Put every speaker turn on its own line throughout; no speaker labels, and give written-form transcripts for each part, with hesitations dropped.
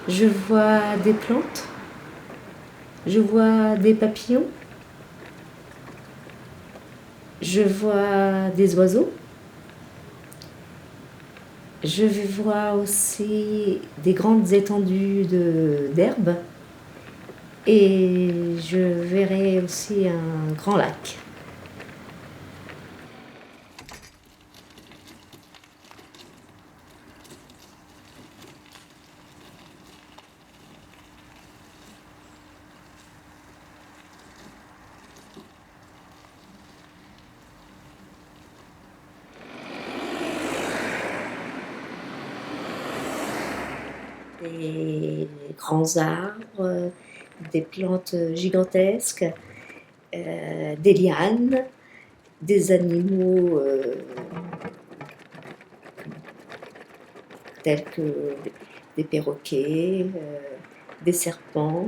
Je vois des plantes, je vois des papillons, je vois des oiseaux. Je vais voir aussi des grandes étendues d'herbe et je verrai aussi un grand lac. Des grands arbres, des plantes gigantesques, des lianes, des animaux tels que des perroquets, des serpents,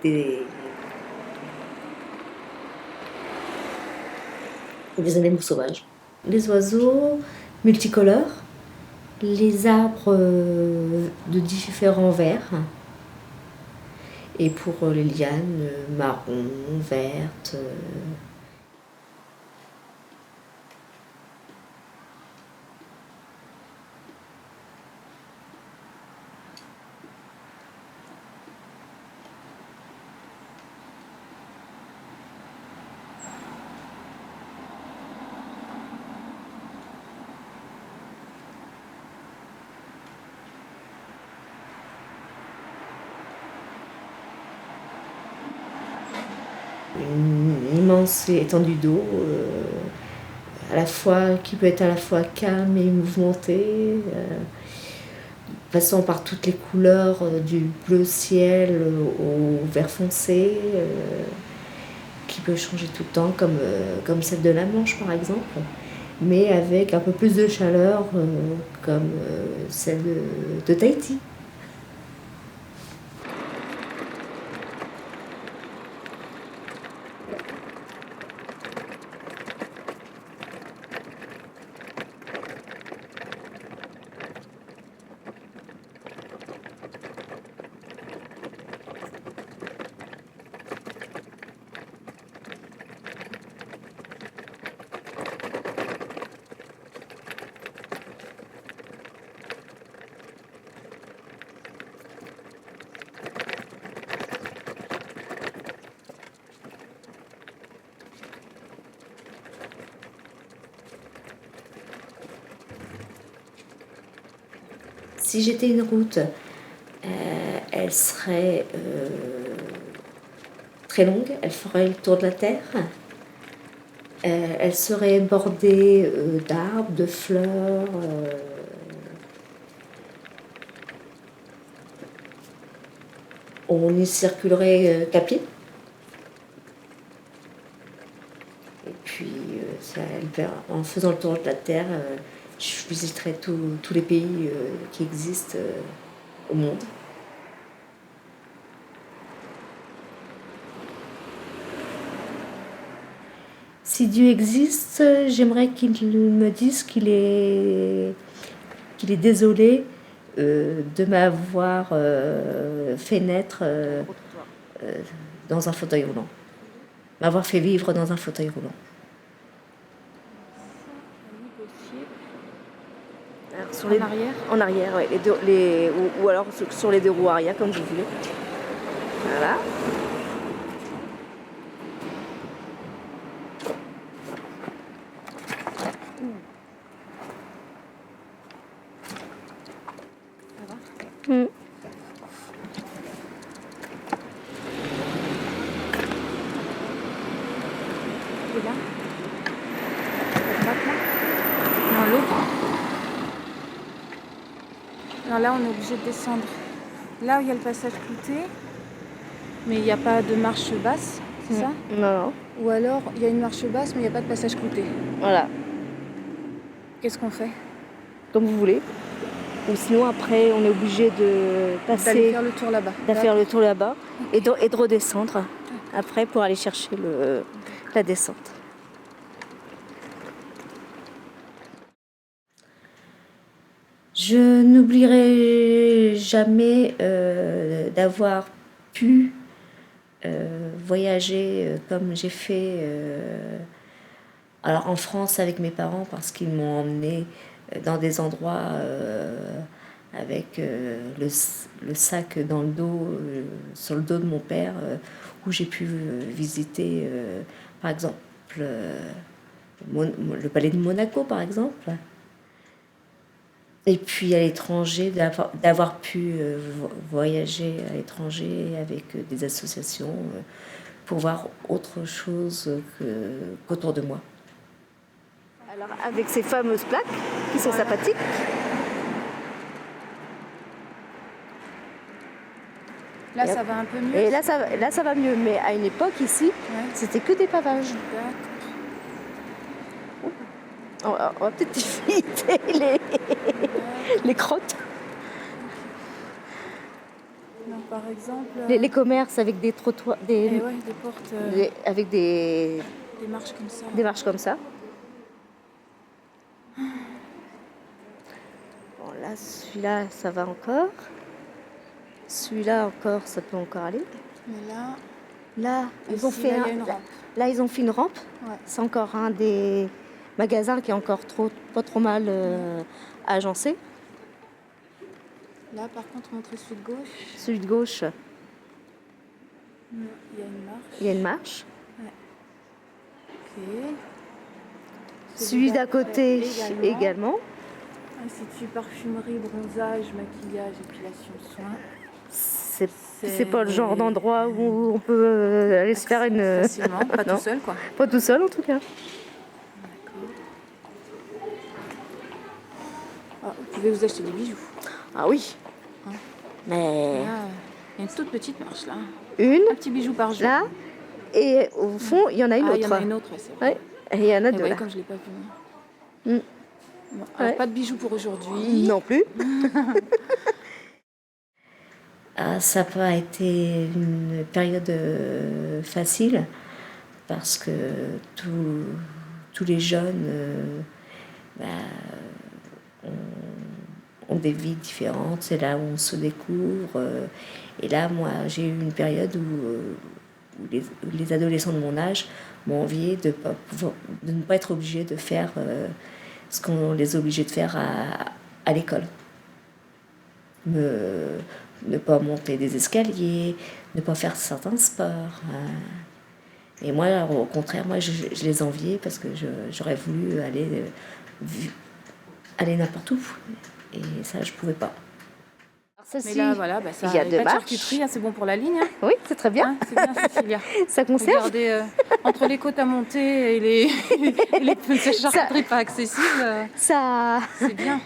des, des animaux sauvages. Les oiseaux multicolores, les arbres de différents verts, et pour les lianes, marron, vertes. Une immense étendue d'eau, qui peut être à la fois calme et mouvementée, passant par toutes les couleurs, du bleu ciel au vert foncé, qui peut changer tout le temps, comme celle de la Manche par exemple, mais avec un peu plus de chaleur, comme celle de Tahiti. Si j'étais une route, elle serait très longue, elle ferait le tour de la Terre. Elle serait bordée d'arbres, de fleurs. On y circulerait qu'à pied. Et puis, en faisant le tour de la Terre, je visiterais tous les pays qui existent au monde. Si Dieu existe, j'aimerais qu'il me dise qu'il est désolé de m'avoir fait naître dans un fauteuil roulant, m'avoir fait vivre dans un fauteuil roulant. En arrière, ouais, ou alors sur les deux roues arrière, comme vous voulez. Voilà. Mm.
Et là, à droite là. Non, l'autre. Alors là, on est obligé de descendre là où il y a le passage clouté, mais il n'y a pas de marche basse, c'est ça?
Non.
Ou alors, il y a une marche basse, mais il n'y a pas de passage clouté.
Voilà.
Qu'est-ce qu'on fait?
Comme vous voulez. Ou sinon, après, on est obligé de
D'aller faire le tour là-bas.
faire le tour là-bas et de redescendre après pour aller chercher la descente. Je n'oublierai jamais d'avoir pu voyager comme j'ai fait alors en France avec mes parents parce qu'ils m'ont emmené dans des endroits avec le sac dans le dos, sur le dos de mon père, où j'ai pu visiter par exemple le palais de Monaco par exemple. Et puis à l'étranger, d'avoir pu voyager à l'étranger avec des associations pour voir autre chose qu'autour de moi.
Alors avec ces fameuses plaques qui sont sympathiques.
Là, ça va un peu mieux.
Et là ça va mieux, mais à une époque ici, c'était que des pavages.
D'accord.
On va peut-être éviter les crottes.
Non, par exemple.
Les commerces avec des trottoirs,
des portes.
Avec des
marches comme ça.
Des marches comme ça. Bon, là, celui-là, ça va encore. Celui-là encore, ça peut encore aller.
Mais là.
Là, ils ont fait ils ont fait une rampe.
Ouais.
C'est encore un des magasins qui est encore pas trop mal agencé.
Là, par contre, montrer celui de gauche.
Celui de gauche.
Il y a une marche.
Il y a une marche.
Ouais. Ok.
Celui d'à côté également.
Institut parfumerie, bronzage, maquillage, épilation, soins.
C'est pas le genre d'endroit où on peut aller se faire une...
Facilement, pas tout seul quoi.
Pas tout seul en tout cas.
D'accord. Ah, vous pouvez vous acheter des bijoux.
Ah oui.
Hein.
Mais...
Là, il y a une toute petite marche là.
Un
petit bijou par jour.
Là. Et au fond, il y en a une autre.
Il y en a une autre, c'est vrai.
Ouais. Et il y en a deux là.
Comme je l'ai pas vu. Bon, alors, pas de bijoux pour aujourd'hui.
Non plus.
Ça n'a pas été une période facile parce que tous les jeunes ont des vies différentes. C'est là où on se découvre. Et là, moi, j'ai eu une période où les adolescents de mon âge m'ont envié de ne pas être obligés de faire ce qu'on les obligeait de faire à l'école. Ne pas monter des escaliers, ne pas faire certains sports. Et moi, au contraire, je les enviais parce que j'aurais voulu aller n'importe où. Et ça, je ne pouvais pas.
Mais là, voilà, ça, il y a deux marches. C'est bon pour la ligne. Hein.
Oui, c'est très bien.
C'est bien, Cécilia.
Ça conserve.
Regardez, entre les côtes à monter et les charcuteries pas accessibles,
ça...
c'est bien.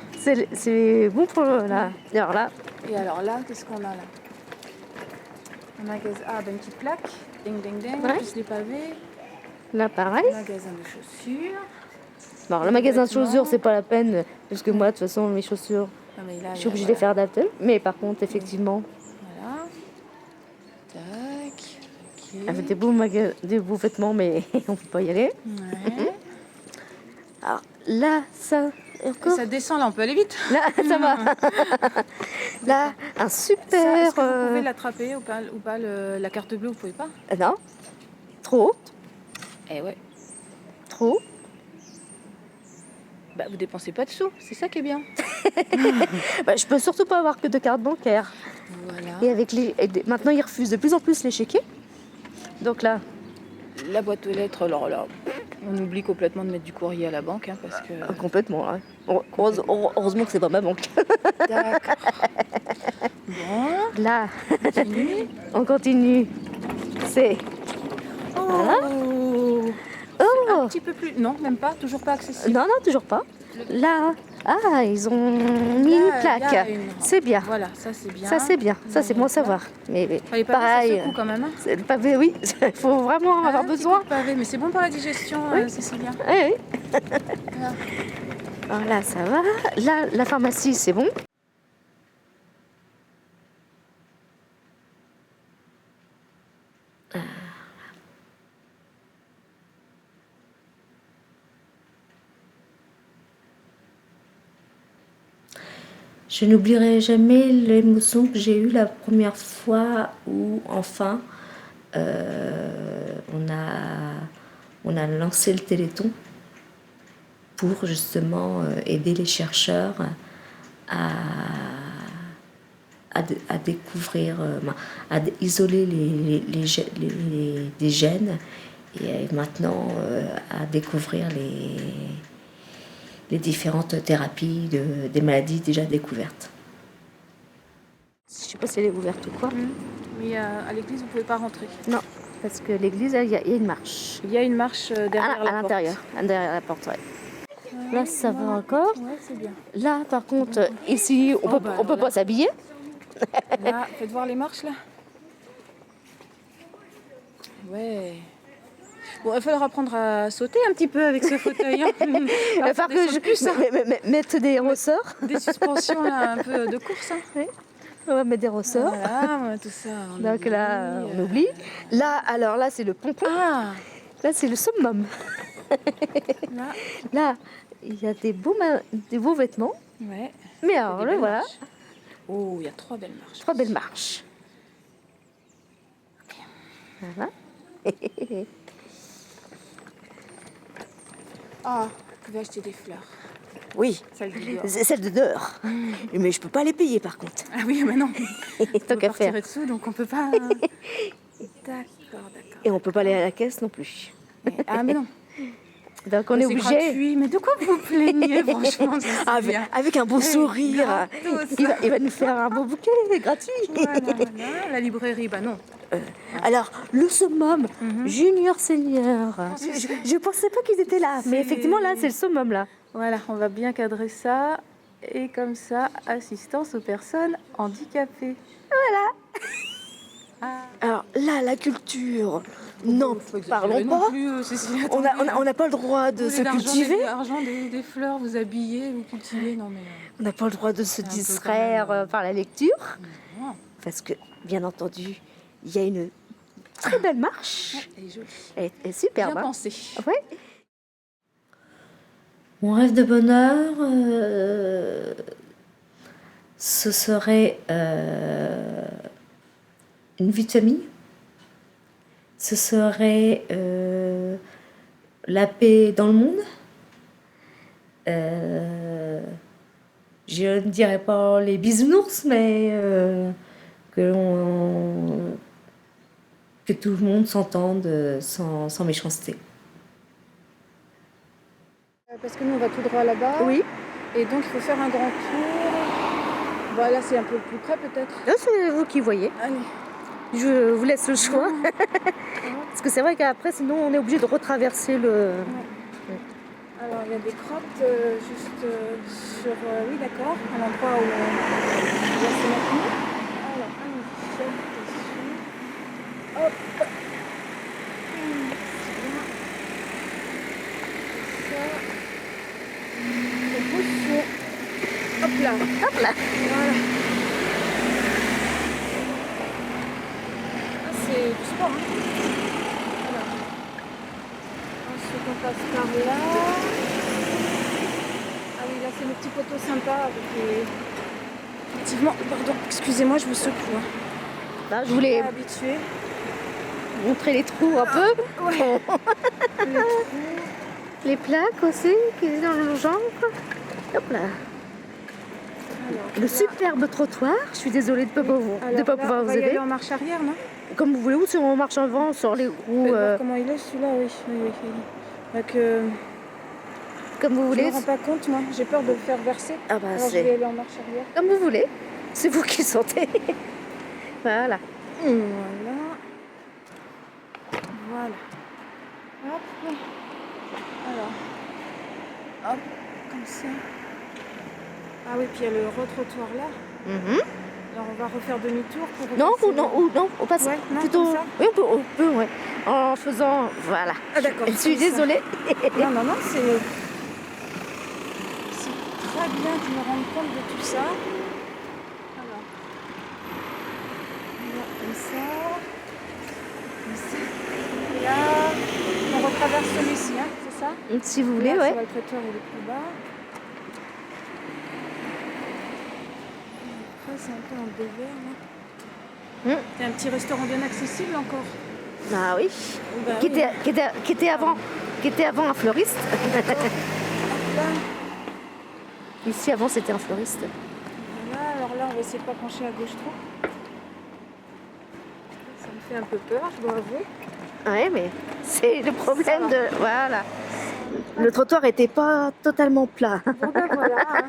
C'est bon pour là. Alors là.
Et alors là, qu'est-ce qu'on a là? Un magasin. Ah, une petite plaque. Ding, ding, ding. Ouais. Plus les pavés.
Là, pareil.
Magasin de chaussures.
Bon, le magasin de chaussures, c'est pas la peine. Parce que moi, de toute façon, mes chaussures, je suis obligée de les faire adapter. Mais par contre, effectivement.
Voilà. Tac. Ok.
Avec des beaux vêtements, mais on peut pas y aller.
Ouais.
Alors là, ça. Encore.
Ça descend là, on peut aller vite.
Là, ça va. Là, un super.
Est-ce que vous pouvez l'attraper ou pas la carte bleue, vous pouvez pas?
Non. Trop haute.
Eh ouais.
Trop.
Bah, vous dépensez pas de sous, c'est ça qui est bien.
Je peux surtout pas avoir que de carte bancaire.
Voilà.
Et avec maintenant, ils refusent de plus en plus les chéquiers. Donc là.
La boîte aux lettres, alors là, on oublie complètement de mettre du courrier à la banque, hein, parce que...
Complètement, ouais. Heureusement que c'est pas ma banque.
D'accord. Bon.
Là,
on
continue. C'est...
Oh,
voilà.
Un petit peu plus... Non, même pas, toujours pas accessible.
Non, toujours pas. Là, ils ont mis une plaque. C'est bien.
Voilà, ça c'est bien.
Ça c'est bien, ça c'est bon à savoir. Mais
pareil. Ça secoue quand même. Hein.
Le pavé, oui, il faut vraiment avoir besoin.
Pavé, mais c'est bon pour la digestion, Cécilia.
Oui. Alors là, ça va. Là, la pharmacie, c'est bon.
Je n'oublierai jamais l'émotion que j'ai eue la première fois où, enfin, on a lancé le Téléthon pour justement aider les chercheurs à, à découvrir, à isoler des gènes et maintenant à découvrir les différentes thérapies des maladies déjà découvertes.
Je sais pas si elle est ouverte ou quoi.
Mais à l'église, vous pouvez pas rentrer.
Non, parce que l'église, il y a une marche.
Il y a une marche derrière la porte.
À l'intérieur, derrière la porte, ouais. Là, ça va encore.
Ouais, c'est bien.
Là, par contre, ici, on peut pas s'habiller.
Là, faites voir les marches, là. Ouais. Bon, il faudra apprendre à sauter un petit peu avec ce fauteuil. Hein.
Il va falloir que je mette des ressorts.
Des suspensions, là, un peu de course. Hein.
Oui. On va mettre des ressorts.
Voilà, tout ça.
Donc là, on oublie. Là, alors là, c'est le pompon.
Ah.
Là, c'est le summum. Là, il y a des beaux vêtements.
Ouais.
Mais alors, là, voilà.
Marches. Oh, il y a 3 belles marches.
3 belles marches.
Okay.
Voilà.
Ah, vous pouvez acheter des fleurs.
Oui, celles de dehors. Mais je peux pas les payer par contre.
Ah oui, mais non.
Tant qu'à faire.
Dessous, donc on peut pas. D'accord.
Et on peut pas aller à la caisse non plus.
Ah mais non.
Donc on est obligé.
Gratuit. Mais de quoi vous plaignez, franchement?
Avec un beau sourire. Il va nous faire un beau bouquet gratuit.
Voilà. La librairie, bah non.
Alors, le summum, junior, senior. Je pensais pas qu'ils étaient là, mais effectivement là, c'est le summum là.
Voilà, on va bien cadrer ça. Et comme ça, assistance aux personnes handicapées.
Voilà. Alors là, la culture. Non, parlons pas. On n'a pas le droit de se cultiver.
L'argent des fleurs, vous habiller, vous cultiver, non mais.
On n'a pas le droit de se distraire par la lecture.
Non.
Parce que, bien entendu, il y a une très belle marche.
Elle est jolie.
Elle est superbe.
Bien pensée.
Ouais.
Mon rêve de bonheur, ce serait une vie de famille. Ce serait la paix dans le monde. Je ne dirais pas les bisounours, mais que tout le monde s'entende sans méchanceté.
Parce que nous, on va tout droit là-bas.
Oui.
Et donc, il faut faire un grand tour. Bah, là, c'est un peu plus près, peut-être.
Là, c'est vous qui voyez.
Allez.
Je vous laisse le choix. Parce que c'est vrai qu'après, sinon, on est obligé de retraverser le...
Ouais. Alors, il y a des crottes juste sur... oui, d'accord. À l'endroit où on va se mettre. Alors, allez, hop. Hop là.
Hop là.
Voilà. Ah, c'est du sport. Hein. Voilà. Ensuite, on passe par là. Ah oui, là, c'est le petit poteau sympa avec les... Effectivement, pardon, excusez-moi, je vous secoue. Hein.
Là, je voulais
habitué.
Montrer les trous un peu.
Ouais. Les trous.
Les plaques aussi, qui sont dans le genre. Hop là.
Alors,
le superbe trottoir. Je suis désolée de ne pas pouvoir vous aider.
On va y aller en marche arrière, non?
Comme vous voulez, ou si on marche avant sur les roues.
Voir comment il est celui-là, oui. Donc,
comme vous voulez.
Je ne me rends pas compte, moi. J'ai peur de le faire verser.
Ah bah,
alors je vais aller en marche arrière.
Comme vous voulez. C'est vous qui sentez. Voilà.
Voilà. Hop. Alors. Hop. Comme ça. Ah oui, puis il y a le retrottoir là. Alors on va refaire demi-tour pour...
Non, on passe plutôt...
Comme ça.
Oui, on peut, ouais. En faisant... Voilà.
Ah d'accord.
Je suis désolée.
Non, c'est très bien que je me rende compte de tout ça. Alors. Comme ça. Et là, on retraverse celui-ci, hein, c'est ça?
Si vous voulez,
là,
ouais.
Le trottoir il est plus bas. c'est un peu en dévers. C'est un petit restaurant bien accessible encore.
Ah oui.
Bah,
Qui était avant un fleuriste.
Là,
Ici avant c'était un fleuriste.
voilà, alors là on va essayer de pas pencher à gauche trop. Ça me fait un peu peur, je dois avouer.
Ouais, mais c'est le problème de... Voilà. Le trottoir était pas totalement plat.
Bon ben voilà, hein.